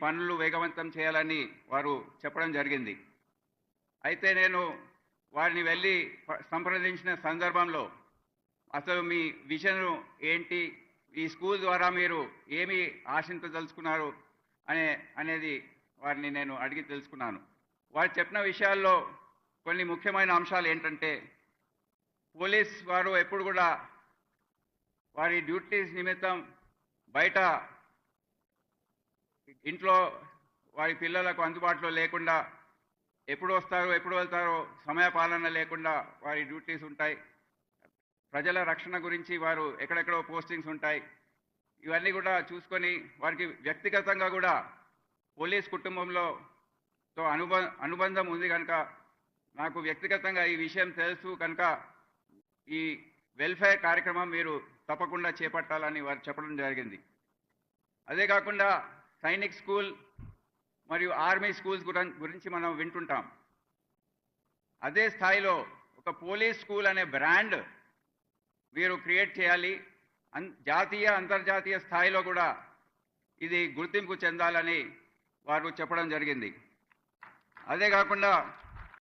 పనులు వేగవంతం చేయాలని వారు చెప్పడం జరిగింది. అయితే నేను వారిని వెళ్ళి సంప్రదించిన సందర్భంలో అసలు మీ విజన్ ఏంటి, ఈ స్కూల్ ద్వారా మీరు ఏమి ఆశించదలుచుకున్నారు అనేది వారిని నేను అడిగి తెలుసుకున్నాను. వారు చెప్పిన విషయాల్లో కొన్ని ముఖ్యమైన అంశాలు ఏంటంటే, పోలీస్ వారు ఎప్పుడు కూడా వారి డ్యూటీస్ నిమిత్తం బయట ఇంట్లో వారి పిల్లలకు అందుబాటులో లేకుండా ఎప్పుడు వస్తారో ఎప్పుడు వెళ్తారో సమయపాలన లేకుండా వారి డ్యూటీస్ ఉంటాయి. ప్రజల రక్షణ గురించి వారు ఎక్కడెక్కడో పోస్టింగ్స్ ఉంటాయి. ఇవన్నీ కూడా చూసుకొని వారికి వ్యక్తిగతంగా కూడా పోలీస్ కుటుంబంలో అనుబంధం ఉంది కనుక నాకు వ్యక్తిగతంగా ఈ విషయం తెలుసు కనుక ఈ వెల్ఫేర్ కార్యక్రమం మీరు తప్పకుండా చేపట్టాలని వారు చెప్పడం జరిగింది. అదే కాకుండా సైనిక్ స్కూల్ మరియు ఆర్మీ స్కూల్స్ గురించి మనం వింటుంటాం. అదే స్థాయిలో ఒక పోలీస్ స్కూల్ అనే బ్రాండ్ మీరు క్రియేట్ చేయాలి. జాతీయ అంతర్జాతీయ స్థాయిలో కూడా ఇది గుర్తింపు చెందాలని వారు చెప్పడం జరిగింది. అదే కాకుండా